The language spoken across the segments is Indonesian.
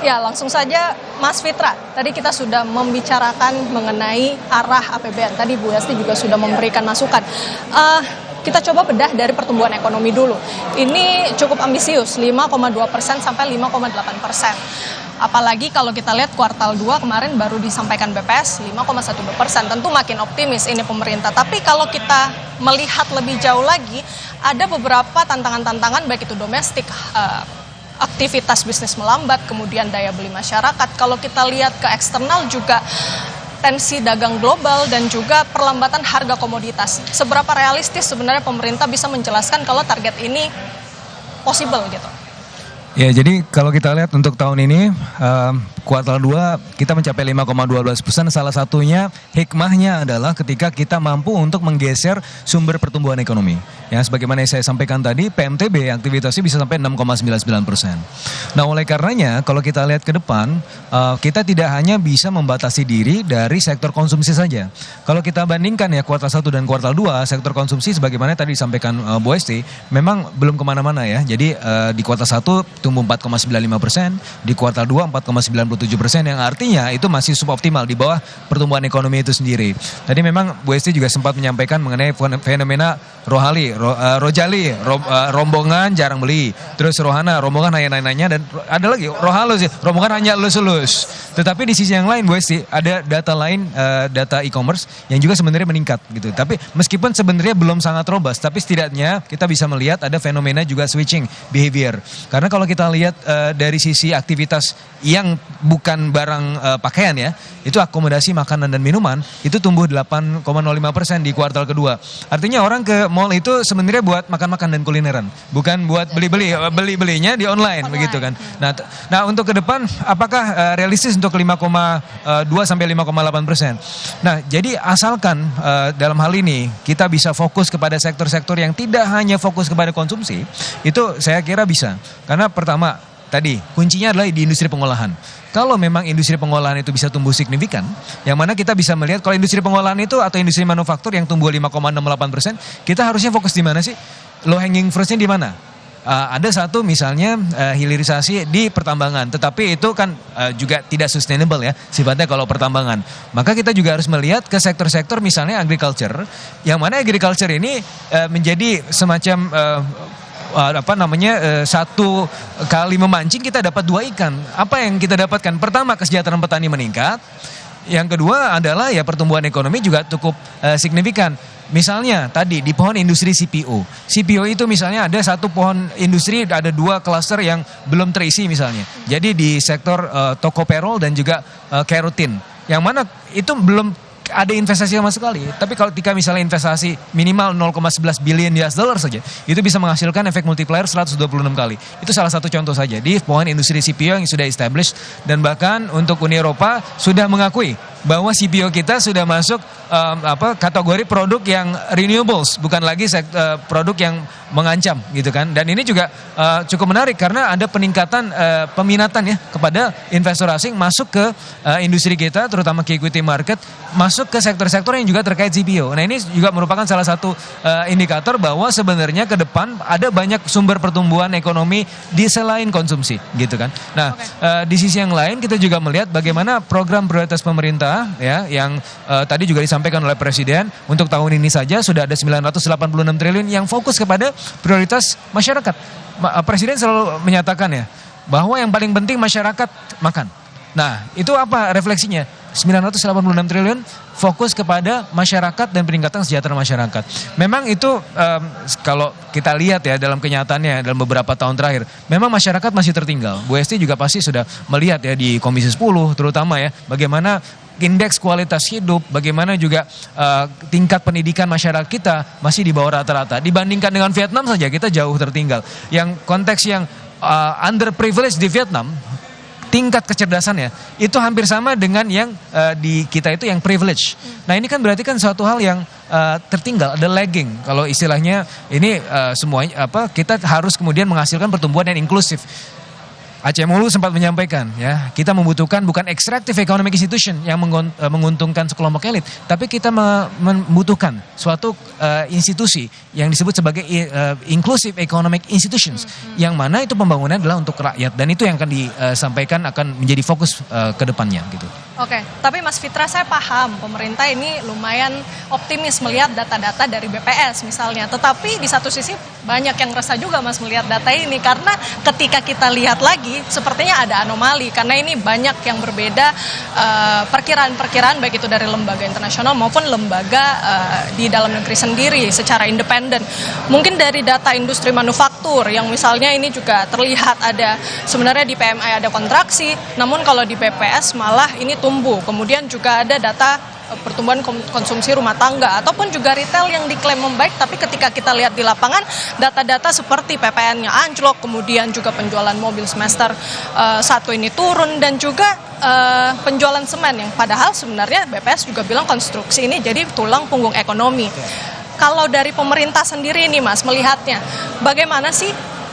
Ya, langsung saja Mas Fitra. Tadi kita sudah membicarakan mengenai arah APBN. Tadi Bu Yasti juga sudah memberikan masukan. Kita coba bedah dari pertumbuhan ekonomi dulu. Ini cukup ambisius, 5,2% sampai 5,8%. Apalagi kalau kita lihat kuartal 2 kemarin baru disampaikan BPS 5,12%. Tentu makin optimis ini pemerintah. Tapi kalau kita melihat lebih jauh lagi, ada beberapa tantangan-tantangan baik itu domestik, aktivitas bisnis melambat, kemudian daya beli masyarakat. Kalau kita lihat ke eksternal juga tensi dagang global dan juga perlambatan harga komoditas. Seberapa realistis sebenarnya pemerintah bisa menjelaskan kalau target ini possible gitu? Ya, jadi kalau kita lihat untuk tahun ini, kuartal 2 kita mencapai 5,12%. Salah satunya hikmahnya adalah ketika kita mampu untuk menggeser sumber pertumbuhan ekonomi. Ya, sebagaimana yang saya sampaikan tadi, PMTB aktivitasnya bisa sampai 6,99%. Nah, oleh karenanya kalau kita lihat ke depan, kita tidak hanya bisa membatasi diri dari sektor konsumsi saja. Kalau kita bandingkan ya kuartal 1 dan kuartal 2, sektor konsumsi sebagaimana tadi disampaikan Bu Esti, memang belum kemana-mana ya. Jadi di kuartal 1 tumbuh 4,95%, di kuartal 2 4,97%, yang artinya itu masih suboptimal di bawah pertumbuhan ekonomi itu sendiri. Tadi memang Bu Esti juga sempat menyampaikan mengenai fenomena rojali, rombongan jarang beli, terus rohana, rombongan hanya nanya-nanya, dan ada lagi rohalus, rombongan hanya elus-elus. Tetapi di sisi yang lain Bu Esti, ada data lain, data e-commerce yang juga sebenarnya meningkat gitu. Tapi meskipun sebenarnya belum sangat robust, tapi setidaknya kita bisa melihat ada fenomena juga switching behavior. Karena kalau kita lihat dari sisi aktivitas yang bukan barang pakaian ya, itu akomodasi makanan dan minuman itu tumbuh 8,05% di kuartal kedua. Artinya orang ke mall itu sebenarnya buat makan-makan dan kulineran, bukan buat beli-belinya di online begitu kan. Nah untuk ke depan apakah realistis untuk 5,2 sampai 5,8%? Nah, jadi asalkan dalam hal ini kita bisa fokus kepada sektor-sektor yang tidak hanya fokus kepada konsumsi, itu saya kira bisa. Karena pertama, tadi kuncinya adalah di industri pengolahan. Kalau memang industri pengolahan itu bisa tumbuh signifikan, yang mana kita bisa melihat kalau industri pengolahan itu atau industri manufaktur yang tumbuh 5,68%, kita harusnya fokus di mana sih? Low hanging fruitnya di mana? Ada satu misalnya hilirisasi di pertambangan, tetapi itu kan juga tidak sustainable ya sifatnya kalau pertambangan. Maka kita juga harus melihat ke sektor-sektor misalnya agriculture, yang mana agriculture ini menjadi semacam satu kali memancing kita dapat 2 ikan. Apa yang kita dapatkan? Pertama, kesejahteraan petani meningkat. Yang kedua adalah ya pertumbuhan ekonomi juga cukup signifikan. Misalnya tadi di pohon industri CPO. CPO itu misalnya ada satu pohon industri, ada 2 klaster yang belum terisi misalnya. Jadi di sektor tocopherol dan juga keratin. Yang mana itu belum ada investasi sama sekali. Tapi kalau ketika misalnya investasi minimal 0,11 billion US dollar saja, itu bisa menghasilkan efek multiplier 126 kali. Itu salah satu contoh saja di pohon industri CPO yang sudah established, dan bahkan untuk Uni Eropa sudah mengakui bahwa CPO kita sudah masuk kategori produk yang renewables, bukan lagi produk yang mengancam gitu kan. Dan ini juga cukup menarik karena ada peningkatan peminatan ya kepada investor asing masuk ke industri kita, terutama ke equity market, masuk ke sektor-sektor yang juga terkait CPO. Nah, ini juga merupakan salah satu indikator bahwa sebenarnya ke depan ada banyak sumber pertumbuhan ekonomi di selain konsumsi gitu kan. Nah, di sisi yang lain kita juga melihat bagaimana program prioritas pemerintah ya yang tadi juga disampaikan oleh Presiden. Untuk tahun ini saja sudah ada 986 triliun yang fokus kepada prioritas masyarakat. Presiden selalu menyatakan ya bahwa yang paling penting masyarakat makan. Nah, itu apa refleksinya? 986 triliun fokus kepada masyarakat dan peningkatan kesejahteraan masyarakat. Memang itu kalau kita lihat ya dalam kenyataannya dalam beberapa tahun terakhir, memang masyarakat masih tertinggal. Bu Esti juga pasti sudah melihat ya di Komisi 10 terutama ya, bagaimana indeks kualitas hidup, bagaimana juga tingkat pendidikan masyarakat kita masih di bawah rata-rata. Dibandingkan dengan Vietnam saja kita jauh tertinggal. Yang konteks yang underprivileged di Vietnam, tingkat kecerdasannya itu hampir sama dengan yang di kita itu yang privilege. Nah, ini kan berarti kan suatu hal yang tertinggal, ada lagging. Kalau istilahnya ini semuanya kita harus kemudian menghasilkan pertumbuhan yang inklusif. Aceh Mulu sempat menyampaikan ya, kita membutuhkan bukan extractive economic institution yang menguntungkan sekelompok elit, tapi kita membutuhkan suatu institusi yang disebut sebagai inclusive economic institutions, yang mana itu pembangunan adalah untuk rakyat, dan itu yang akan disampaikan akan menjadi fokus ke depannya gitu. Oke, tapi Mas Fitra, saya paham pemerintah ini lumayan optimis melihat data-data dari BPS misalnya. Tetapi di satu sisi banyak yang resah juga Mas melihat data ini, karena ketika kita lihat lagi sepertinya ada anomali, karena ini banyak yang berbeda perkiraan-perkiraan baik itu dari lembaga internasional maupun lembaga di dalam negeri sendiri secara independen. Mungkin dari data industri manufaktur yang misalnya ini juga terlihat ada sebenarnya di PMI ada kontraksi, namun kalau di BPS malah ini tumbuh. Kemudian juga ada data pertumbuhan konsumsi rumah tangga ataupun juga retail yang diklaim membaik, tapi ketika kita lihat di lapangan data-data seperti PPN-nya anjlok, kemudian juga penjualan mobil semester 1 ini turun, dan juga penjualan semen yang padahal sebenarnya BPS juga bilang konstruksi ini jadi tulang punggung ekonomi. Kalau dari pemerintah sendiri nih Mas melihatnya, bagaimana sih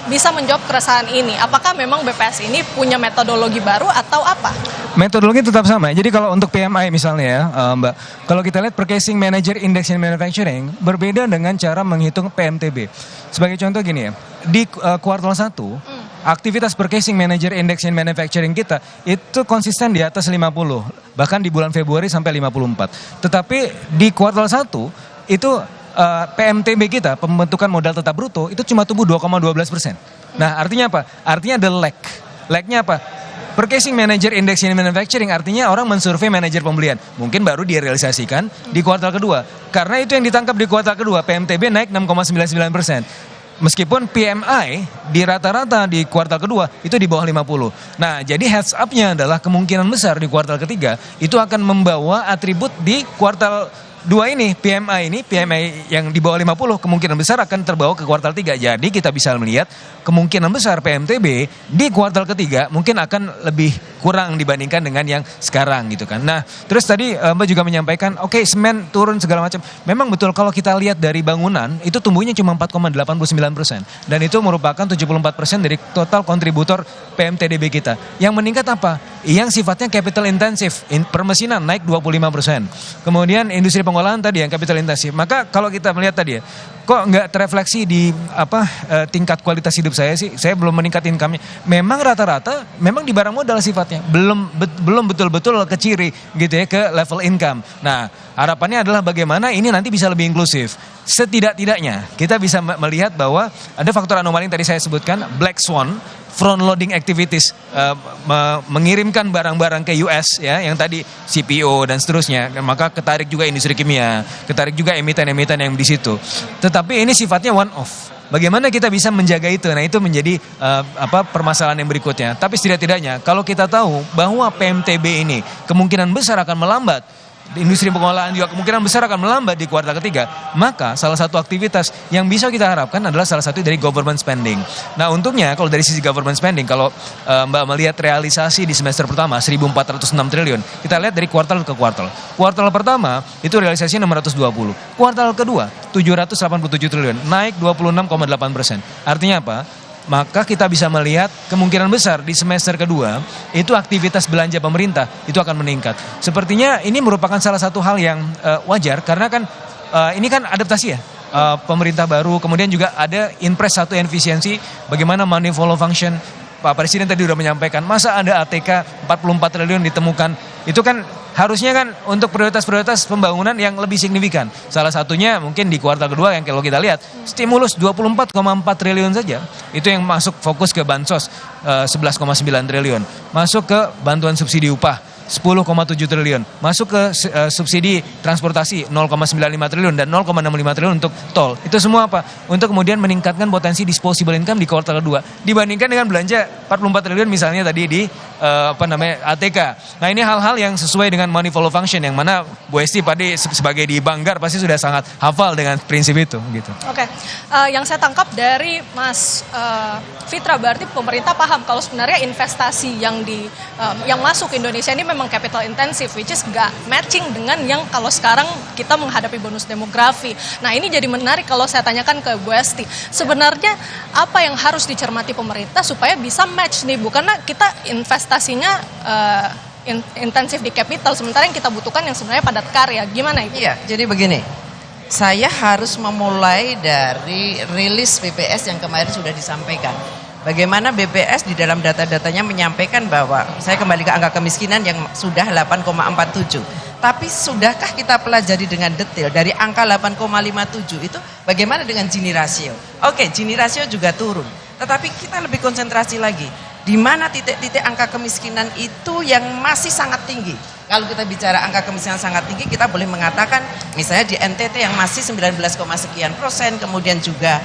bisa menjawab keresahan ini? Apakah memang BPS ini punya metodologi baru atau apa? Metodologi tetap sama. Jadi kalau untuk PMI misalnya ya, Mbak, kalau kita lihat Purchasing Manager Index in Manufacturing berbeda dengan cara menghitung PMTB. Sebagai contoh gini ya, di kuartal 1, aktivitas Purchasing Manager Index in Manufacturing kita itu konsisten di atas 50, bahkan di bulan Februari sampai 54. Tetapi di kuartal 1 itu PMTB kita, pembentukan modal tetap bruto, itu cuma tumbuh 2,12%. Nah, artinya apa? Artinya ada lag. Lagnya apa? Purchasing Manager Index in Manufacturing artinya orang mensurvei manajer pembelian. Mungkin baru direalisasikan di kuartal kedua. Karena itu yang ditangkap di kuartal kedua, PMTB naik 6,99%. Meskipun PMI di rata-rata di kuartal kedua itu di bawah 50. Nah, jadi heads up-nya adalah kemungkinan besar di kuartal ketiga itu akan membawa atribut di kuartal 2 ini, PMI yang di bawah 50 kemungkinan besar akan terbawa ke kuartal 3. Jadi kita bisa melihat kemungkinan besar PMTB di kuartal ketiga mungkin akan lebih kurang dibandingkan dengan yang sekarang gitu kan. Nah, terus tadi Mbak juga menyampaikan, oke, semen turun segala macam. Memang betul kalau kita lihat dari bangunan itu tumbuhnya cuma 4,89%. Dan itu merupakan 74% dari total kontributor PMTDB kita. Yang meningkat apa? Yang sifatnya capital intensif, permesinan naik 25%. Kemudian industri pengolahan tadi yang capital intensif. Maka kalau kita melihat tadi ya, kok nggak terefleksi di tingkat kualitas hidup saya sih? Saya belum meningkat income-nya. Memang rata-rata memang di barang modal sifatnya, belum betul-betul ke ciri gitu ya, ke level income. Nah, harapannya adalah bagaimana ini nanti bisa lebih inklusif. Setidak-tidaknya kita bisa melihat bahwa ada faktor anomali yang tadi saya sebutkan, black swan, front loading activities, mengirimkan barang-barang ke US ya, yang tadi CPO dan seterusnya, maka ketarik juga industri kimia, ketarik juga emiten-emiten yang di situ. Tetapi ini sifatnya one off. Bagaimana kita bisa menjaga itu? Nah, itu menjadi permasalahan yang berikutnya. Tapi setidak-tidaknya kalau kita tahu bahwa PMTB ini kemungkinan besar akan melambat, industri pengolahan juga kemungkinan besar akan melambat di kuartal ketiga, maka salah satu aktivitas yang bisa kita harapkan adalah salah satu dari government spending. Nah, untungnya kalau dari sisi government spending, kalau Mbak melihat realisasi di semester pertama 1.406 triliun, kita lihat dari kuartal ke kuartal. Kuartal pertama itu realisasinya 620, kuartal kedua 787 triliun, naik 26,8%. Artinya apa? Maka kita bisa melihat kemungkinan besar di semester kedua itu aktivitas belanja pemerintah itu akan meningkat. Sepertinya ini merupakan salah satu hal yang wajar, karena kan ini kan adaptasi ya, pemerintah baru, kemudian juga ada Inpres 1 efisiensi, bagaimana money follow function. Pak Presiden tadi sudah menyampaikan, masa ada ATK 44 triliun ditemukan, itu kan harusnya kan untuk prioritas-prioritas pembangunan yang lebih signifikan. Salah satunya mungkin di kuartal kedua yang kalau kita lihat, stimulus 24,4 triliun saja, itu yang masuk fokus ke bansos 11,9 triliun, masuk ke bantuan subsidi upah 10,7 triliun, masuk ke subsidi transportasi 0,95 triliun dan 0,65 triliun untuk tol. Itu semua apa? Untuk kemudian meningkatkan potensi disposable income di kuartal kedua dibandingkan dengan belanja 44 triliun misalnya tadi di ATK. Nah, ini hal-hal yang sesuai dengan money follow function, yang mana Bu Esti tadi sebagai di Banggar pasti sudah sangat hafal dengan prinsip itu gitu. Oke. Yang saya tangkap dari Mas Fitra, berarti pemerintah paham kalau sebenarnya investasi yang masuk ke Indonesia ini memang capital intensive, which is gak matching dengan yang kalau sekarang kita menghadapi bonus demografi. Nah, ini jadi menarik kalau saya tanyakan ke Bu Esti. Sebenarnya apa yang harus dicermati pemerintah supaya bisa match match nih Bu, karena kita investasinya intensif di capital, sementara yang kita butuhkan yang sebenarnya padat karya. Gimana itu? Iya, jadi begini, saya harus memulai dari rilis BPS yang kemarin sudah disampaikan. Bagaimana BPS di dalam data-datanya menyampaikan bahwa, saya kembali ke angka kemiskinan yang sudah 8,47. Tapi sudahkah kita pelajari dengan detail dari angka 8,57 itu bagaimana dengan Gini rasio? Oke, Gini rasio juga turun. Tetapi kita lebih konsentrasi lagi. Di mana titik-titik angka kemiskinan itu yang masih sangat tinggi. Kalau kita bicara angka kemiskinan sangat tinggi, kita boleh mengatakan misalnya di NTT yang masih 19,sekian%, kemudian juga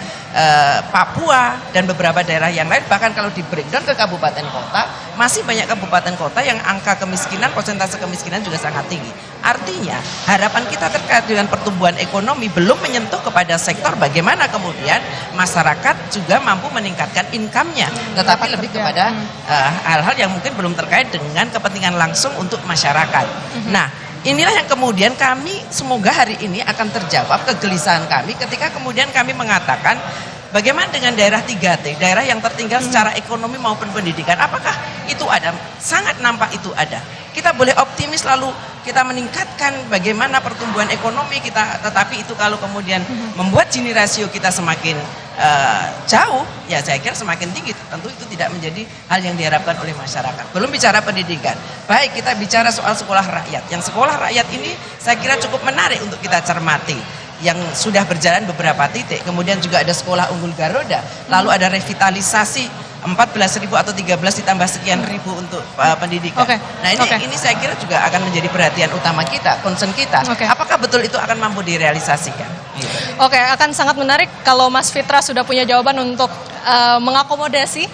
Papua dan beberapa daerah yang lain, bahkan kalau di breakdown ke kabupaten kota, masih banyak kabupaten kota yang angka kemiskinan, persentase kemiskinan juga sangat tinggi. Artinya harapan kita terkait dengan pertumbuhan ekonomi belum menyentuh kepada sektor bagaimana kemudian masyarakat juga mampu meningkatkan income-nya, tetapi lebih kepada hal-hal yang mungkin belum terkait dengan kepentingan langsung untuk masyarakat. Nah, inilah yang kemudian kami semoga hari ini akan terjawab kegelisahan kami ketika kemudian kami mengatakan bagaimana dengan daerah 3T, daerah yang tertinggal secara ekonomi maupun pendidikan. Apakah itu ada? Sangat nampak itu ada. Kita boleh optimis lalu kita meningkatkan bagaimana pertumbuhan ekonomi kita, tetapi itu kalau kemudian membuat Gini rasio kita semakin jauh, ya saya kira semakin tinggi. Tentu itu tidak menjadi hal yang diharapkan oleh masyarakat. Belum bicara pendidikan. Baik, kita bicara soal sekolah rakyat. Yang sekolah rakyat ini saya kira cukup menarik untuk kita cermati. Yang sudah berjalan beberapa titik. Kemudian juga ada sekolah unggul Garuda. Lalu ada revitalisasi 14.000 atau 13 ditambah sekian ribu untuk pendidikan. Nah ini saya kira juga akan menjadi perhatian utama kita, concern kita. Apakah betul itu akan mampu direalisasikan? Gitu. Oke, akan sangat menarik kalau Mas Fitra sudah punya jawaban untuk mengakomodasi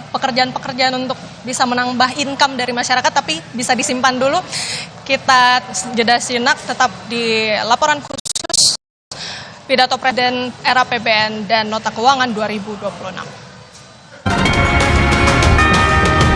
pekerjaan-pekerjaan untuk bisa menambah income dari masyarakat, tapi bisa disimpan dulu. Kita jeda sinak tetap di laporan khusus pidato Presiden era APBN dan Nota Keuangan 2026.